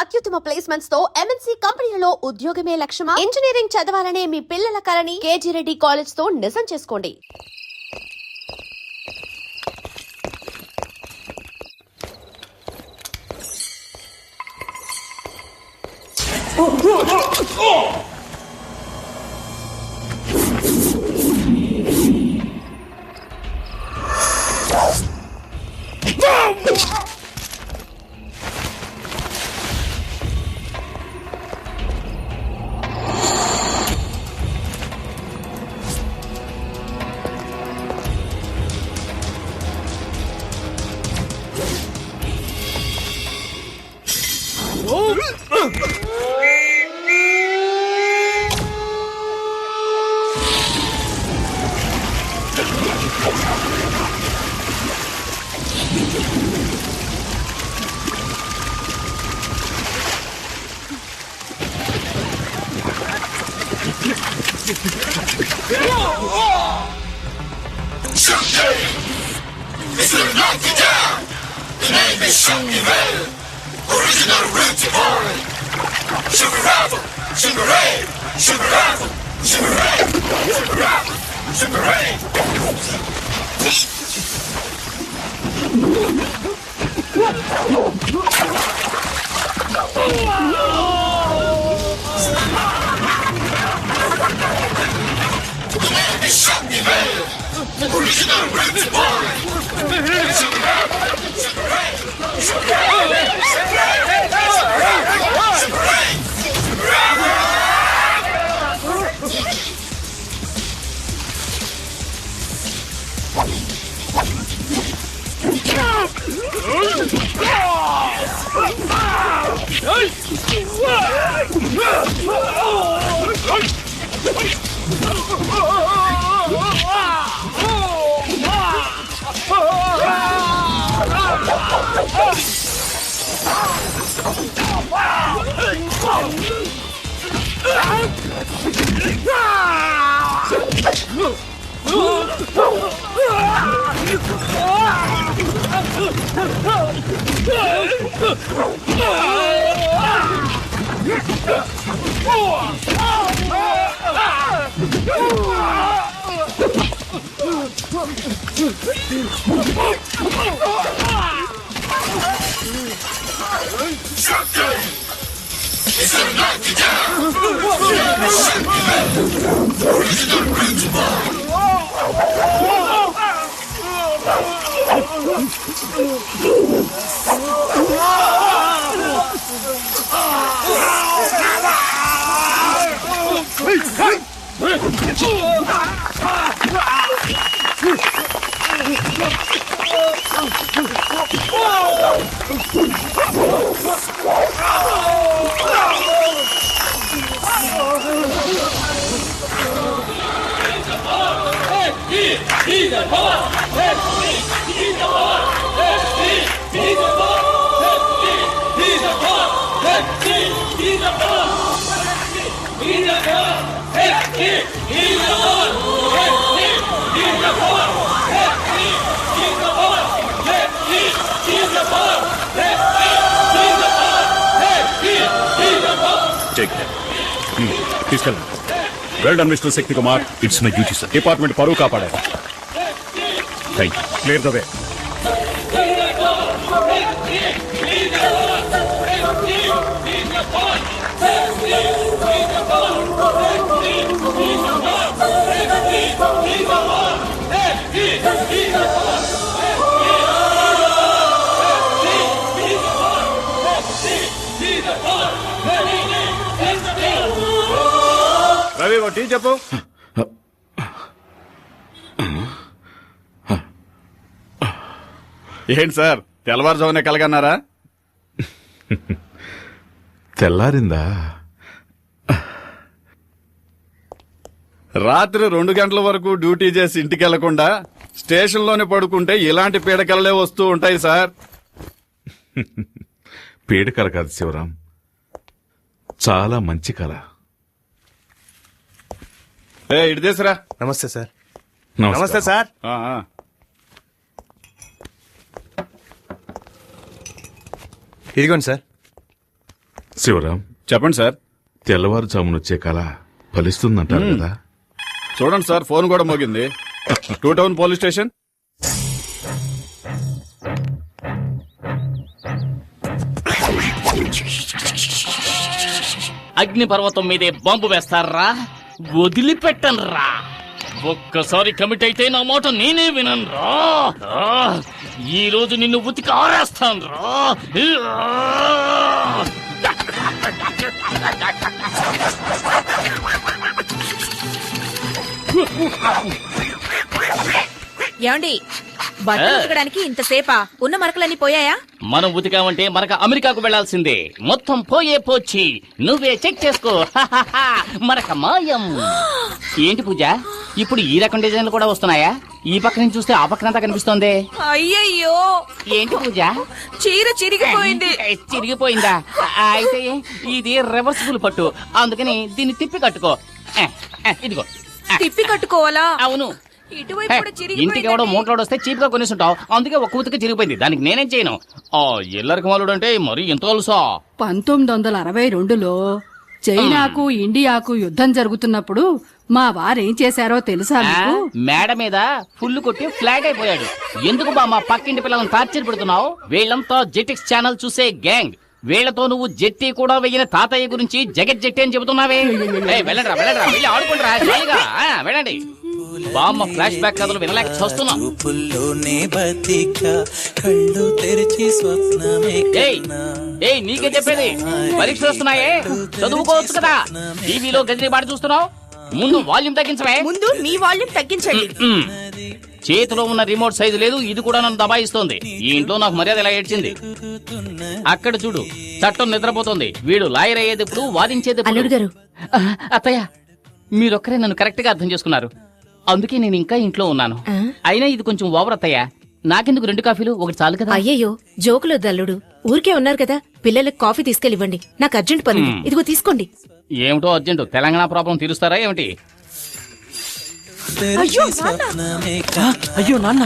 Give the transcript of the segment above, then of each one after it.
అత్యుత్తమ ప్లేస్మెంట్స్ తో ఎంఎన్సీ కంపెనీలలో ఉద్యోగమే లక్ష్యమా? ఇంజనీరింగ్ చదవాలనే మీ పిల్లల కలని కేజీ రెడ్డి కాలేజ్ తో నిజం చేసుకోండి. It's gonna knock you down. The name is Shunky Ray. Original root to boy. Sugar Ravel, Sugar Ray, Sugar Ravel, Sugar Ray, Sugar Ravel, Sugar Ray. The name is Shunky Ray. Original root to boy. Sugar Ravel, Sugar Ray, Sugar Ray, Sugar Ray, Sugar Ray, Sugar Ray, Sugar Ravel. It's gonna knock you down. Original root తీసుకెళ్ళండి. Well done mister Shakti Kumar. It's my duty sir. Department పరువు కాపాడారు. Thank you. Clear the way. Ravi ఓ tea చెప్పు. ఏంటి sir తెల్లవారుజామునే కలగన్నారా? తెల్లారిందా? రాత్రి 2 గంటల వరకు డ్యూటీ చేసి ఇంటికి వెళ్లకుండా స్టేషన్లోనే పడుకుంటే ఇలాంటి పీడకలలే వస్తూ ఉంటాయి సార్. పీడకల కాదు శివరాం, చాలా మంచి కళ. ఇటు తీసురా. నమస్తే సార్. నమస్తే సార్. ఇదిగోండి సార్. శివరాం, చెప్పండి సార్. తెల్లవారుజామునొచ్చే కళ ఫలిస్తుందంటారు కదా? చూడండి సార్, ఫోన్ కూడా మోగింది. 2 టౌన్ పోలీస్ స్టేషన్. అగ్ని పర్వతం మీదే బాంబు వేస్తారా? వదిలిపెట్టనురా. ఒక్కసారి కమిట్ అయితే నా మాట నేనే విననురా. ఈ రోజు నిన్ను ఉతికి ఆరేస్తాను రా. ఏమండి, బట్టలు ఉతకడానికి ఇంతసేపా? ఉన్న మరకలన్నీ పోయాయా? మనం ఉతికామంటే మనక అమెరికాకు వెళ్లాల్సిందే. మొత్తం పోయే పోచ్చి నువ్వే చెక్ చేసుకో. మరక మాయం. ఏంటి పూజ, ఇప్పుడు ఈ రకం డిజైన్లు కూడా వస్తున్నాయా? ఈ పక్క నుంచి చూస్తే ఆ పక్కనంతా కనిపిస్తోంది. అయ్యయ్యో, ఏంటి పూజ, చీర చిరిగిపోయింది. చిరిగిపోయిందా? అయితే ఇది రివర్సిబుల్ పట్టు, అందుకని దీన్ని తిప్పి కట్టుకో. ఇదిగో. తిప్పి కట్టుకోవాలా? అవును. ఇటువైపు కూడా ఇంటికి ఎవడో మూటలోడు వస్తే చీప్ గా కొనేసుంటావు, అందుకే ఒక్క ఉతికి చిరిగిపోయింది. దానికి నేనేం చేయను. ఆ ఎల్లరికి మాలుడు అంటే మరి ఎంత తెలుసా? 1962లో చైనాకు ఇండియాకు యుద్ధం జరుగుతున్నప్పుడు మా వారేం చేశారో తెలుసా మీకు? మేడ మీద ఫుల్ కొట్టి ఫ్లాట్ అయిపోయాడు. ఎందుకు బా మా పక్కింటి పిల్లలను టార్చర్ పెడుతున్నావు? వీళ్ళంతా జెటిక్స్ ఛానల్ చూసే గ్యాంగ్. వీళ్లతో నువ్వు జెట్టి కూడా వెయ్యిన తాతయ్య గురించి జగత్ జెట్టి అని చెబుతున్నావే. వెళ్ళండి వెళ్ళి ఆడుకుంటారా, వెళ్ళండి. బామ్మ ఫ్లాష్ బ్యాక్ కథలు వినలేక చూస్తున్నా. నీకే చెప్పేది, పరీక్షలు వస్తున్నాయే, చదువుకోవచ్చు కదా. టీవీలో గజనీ పాట చూస్తున్నావు, ముందు వాల్యూమ్ తగ్గించవే. ముందు మీ వాల్యూమ్ తగ్గించండి. చేతిలో ఉన్న రిమోట్ సైజు లేదు, ఇది కూడా నన్ను దబాయిస్తోంది. ఈ ఇంట్లో నాకు మర్యాద ఇలా ఏడ్చింది. అక్కడ చూడు, చట్టం నిద్రపోతుంది. వీడు లాయర్ అయ్యేది ఎప్పుడు, వాదించేది ఎప్పుడు? అత్తయ్య, మీరొక్కరే నన్ను కరెక్ట్ గా అర్థం చేసుకున్నారు, అందుకే నేను ఇంకా ఇంట్లో ఉన్నాను. అయినా ఇది కొంచెం ఓవర్ అత్తయ్య. నాకెందుకు 2 కాఫీలు, ఒకటి చాలు కదా. అయ్యయ్యో, జోకులు దల్లుడు. ఊరికే ఉన్నారు కదా, పిల్లలకు కాఫీ తీసుకెళ్ళివ్వండి. నాకు అర్జెంట్ పని, ఇదిగో తీసుకోండి. ఏమిటో అర్జెంటు, తెలంగాణ ప్రాబ్లం తీరుస్తారా ఏమిటి? అయ్యో నాన్న,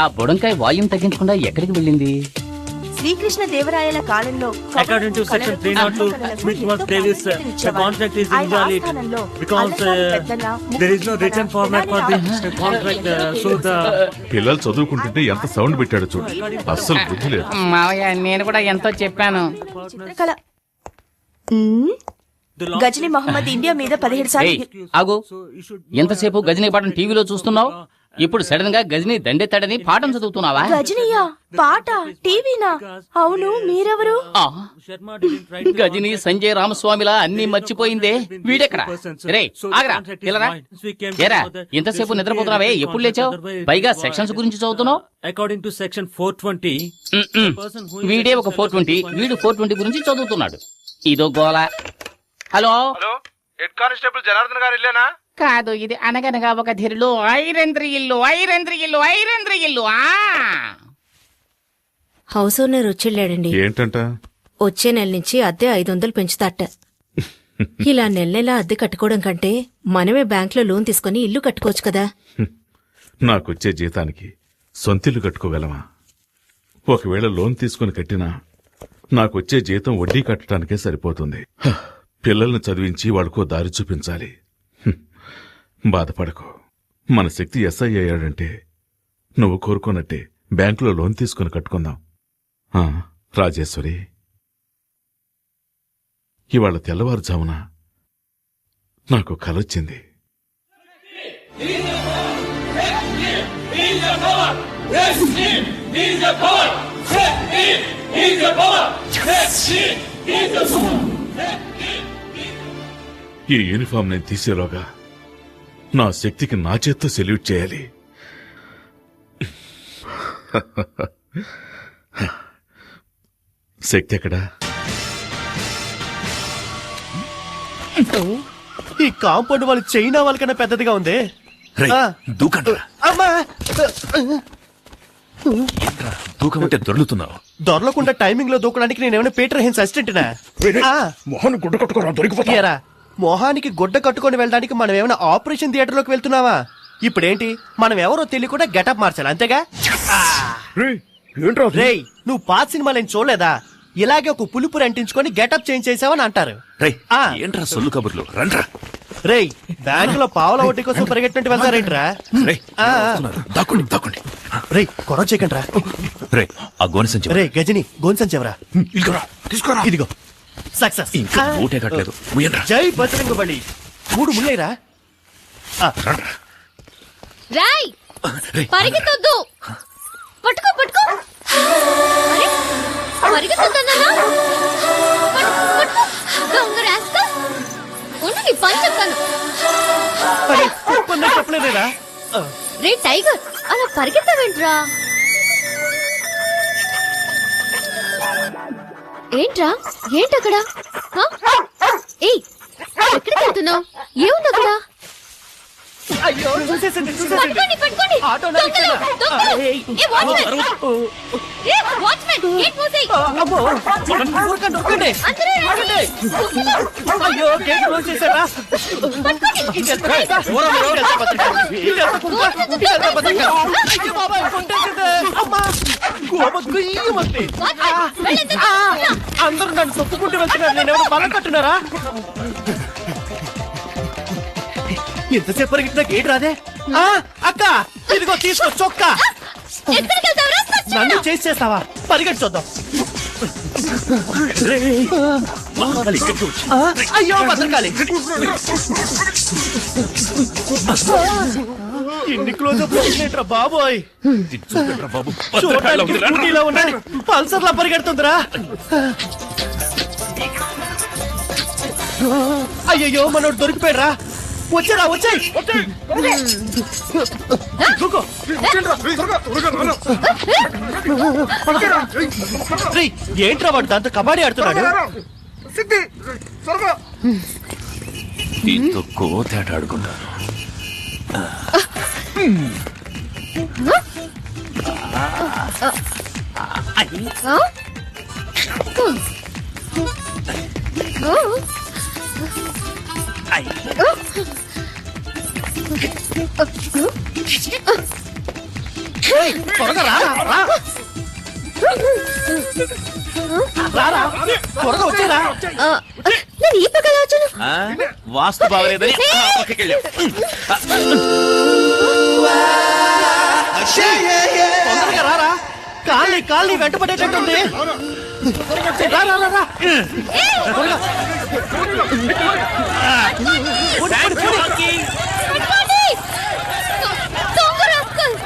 ఆ బుడంకాయ వాల్యూమ్ తగ్గించకుండా ఎక్కడికి వెళ్ళింది? శ్రీకృష్ణ దేవరాయల కాలంలో according to section 302, which was previous, the contract is invalid because there is no written format for the contract. So the పిల్లలు చదువుకుంటుంటే ఎంత సౌండ్ పెట్టాడు చూడు, అస్సలు బుద్ధి లేదు. మావయ్య, నేను కూడా ఎంతో చెప్పాను. చిత్రకళ. గజనీ మహమ్మద్ ఇండియా మీద 17 సార్లు. ఆగు, ఎంతసేపు గజనీ పాఠం టీవీలో చూస్తున్నావు, ఇప్పుడు సడన్ గా గజనీ దండెత్తాడని పాఠం చదువుతున్నావా? గజనీయా పాట టీవీనా? అవును, మీరెవరు? గజనీ సంజయ్ రామస్వామిలా అన్ని మర్చిపోయిందే. వీడెక్కడ? రే ఆగరా, పిల్లరా, ఏరా ఇంతసేపు నిద్రపోతున్నావే, ఎప్పుడు లేచావు? పైగా సెక్షన్స్ గురించి చదువుతున్నావు. according to section 420, వీడే ఒక 420, వీడు 420 గురించి చదువుతున్నాడు. ఇదో గోల. హలో, హెడ్ కానిస్టేబుల్ జనార్దన్ గారు ఇల్లేనా? కాదు, ఇది అనగనగా ఒక ధీరులో ఐరంద్రి ఇల్లు. హౌస్ ఓనర్ వచ్చేళ్ళాడండి. ఏంటంట? వచ్చే నెల నుంచి అద్దె 500 పెంచుతాట. ఇలా నెల అద్దె కట్టుకోవడం కంటే మనమే బ్యాంక్ లో లోన్ తీసుకుని ఇల్లు కట్టుకోవచ్చు కదా. నాకొచ్చే జీతానికి సొంతిల్లు కట్టుకోగలమా? ఒకవేళ లోన్ తీసుకుని కట్టినా నాకొచ్చే జీతం వడ్డీ కట్టడానికే సరిపోతుంది. పిల్లల్ని చదివించి వాడుకో దారి చూపించాలి. బాధపడకు, మన శక్తి ఎస్ఐ అయ్యాడంటే నువ్వు కోరుకున్నట్టే బ్యాంకులో లోన్ తీసుకుని కట్టుకుందాం. రాజేశ్వరి, ఇవాళ తెల్లవారుజామున నాకు కలొచ్చింది. ఈ యూనిఫామ్ నేను తీసేలోగా నా శక్తికి నా చేత్తో సెల్యూట్ చేయాలి. శక్తి ఎక్కడా? ఈ కాంపౌండ్ వాళ్ళు చైనా వాళ్ళకన్నా పెద్దదిగా ఉంది. దూకమంటే దొర్లుతున్నావు. దొరలకుండా టైమింగ్ లో దూకడానికి నేనేమైనా పీటర్ హెన్స్ అసిస్టెంట్నా? మొహన్ గుడ్డ కట్టుకోరా, ఏరా, మొహానికి గుడ్డ కట్టుకొని వెళ్ళడానికి మనం ఏమైనా ఆపరేషన్ థియేటర్ లోకి వెళ్తున్నావా? ఇప్పుడేంటి, మనం ఎవరో తెలియకుండా గెటప్ మార్చాలి, అంతేగా? ఏంట్రా రేయ్, నువ్వు పాత సినిమాలు ఏం చూడలేదా? ఇలాగే ఒక పులుపురు అంటించుకొని గెటప్ చేంజ్ చేసావని అంటారు. రేయ్ ఆ. ఏంట్రా సొల్లు కబుర్లు రండ్రా. రేయ్, బ్యాంకులో పావుల వడ్డీ కోసం పరిగెట్టినట్టు వెళ్తారేంట్రా? రేయ్ దాక్కోండి దాక్కోండి. రేయ్, గొడవ చేయకండి రా. రేయ్ ఆ గోని సంచి రే గజని, గోన్సన్ చెవరా. తీసుకోరా. ఇదిగో సక్సెస్. ఇంకా మూటే కట్టలేదు. ముయ్యండ్రా. జై బజరంగ బలి. 3 ముళ్ళైరా. రండ్రా. రాయ్ రేయ్ పరిగెత్తొద్దు. పట్టుకో పట్టుకో. అరే, పరిగెత్తొద్దన్నా? పట్టుకో. దొంగ రాస్తా. ఉండు, నీ పని చెప్తాను. చెప్పలేదేరా? రే టైగర్, అలా పరిగెత్తవేంట్రా? ఏంట్రా? ఏంటక్కడ? ఏయ్, ఎక్కడికి వెళ్తున్నావు? ఏముంది అక్కడ? అయ్యో, చూసేసింది, చూసేసింది. పట్టుకోండి పట్టుకోండి. ఆటోలో దొంగలు, ఎక్కాడా? దొంగలు. ఏయ్, a watchman, a watchman, gate మూసేయ్. అమ్మో, ఊరకండి, ఊరకండి. అందరూ రండి. అయ్యో, గేట్ క్లోజ్ చేశారా? ఇదెంత ఘోరం, ఇదెంత బతకం. ఇదెంత కుక్క, ఇదెంత బతకం. అయ్యో బాబాయ్, కొట్టేసింది. అమ్మా, గోమ గుయ్యమంది. వాచ్మెన్, వెళ్ళింది. అందరూ నన్ను తొక్కుకుంటూ వెళ్తున్నారు. నేను ఎవరు బలం కట్టున్నారా? ఎంతసేపు పరిగెట్టినా గేట్ రాదే. అక్క, ఇదిగో తీసుకో చొక్కా. ఎక్కడికి వెళ్తావురా? నన్ను చేసి చేస్తావా? పరిగెట్టి చూద్దాం. అయ్యో భద్రకాళి, ఇన్ని క్లోజ్ అప్ ఏంట్రా బాబోయ్. బాబు చూడటానికి స్కూటీలో ఉన్నాయి, పల్సర్ లా పరిగెడుతుందిరా. అయ్యయ్యో, మనోడు దొరికిపోయాడురా. వచ్చారా, వచ్చాయి. ఏంట్రా వాడు దాంతో కబడ్డీ ఆడుతున్నాడు? దీంతో కోతేట ఆడుకుంటాను. త్వరగా రా, రా. రారా, త్వరగా వచ్చారా. నేను ఈ పక్కన వచ్చాను. వాస్తు బాగలేదని పక్కకి వెళ్ళాం. తొందరగా రారా, కాళ్ళని వెంట పడేటట్టుంది. రా, రా, రా, రా. త్వరగా. పట్టుకోండి. దొంగ రాస్కల్.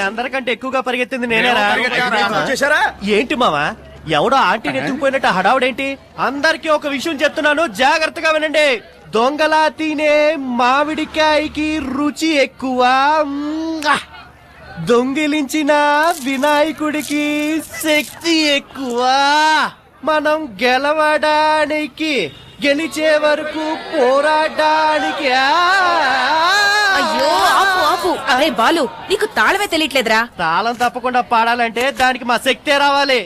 అందరికంటే ఎక్కువగా పరిగెత్తింది నేనేరా. ఏంటి మావా, ఎవడో ఆంటీని ఎత్తుకుపోయినట్టు హడావుడేంటి? అందరికీ ఒక విషయం చెప్తున్నాను, జాగ్రత్తగా వినండి. దొంగలా తినే మామిడికాయకి రుచి ఎక్కువ, దొంగిలించిన వినాయకుడికి శక్తి ఎక్కువ. మనం గెలవడానికి, గెలిచే వరకు పోరాడడానికి. అయ్యో, ఆపు ఆపు. అరే బాలు, నీకు తాళమే తెలియట్లేదురా. తాళం తప్పకుండా పాడాలంటే దానికి మా శక్తే రావాలి.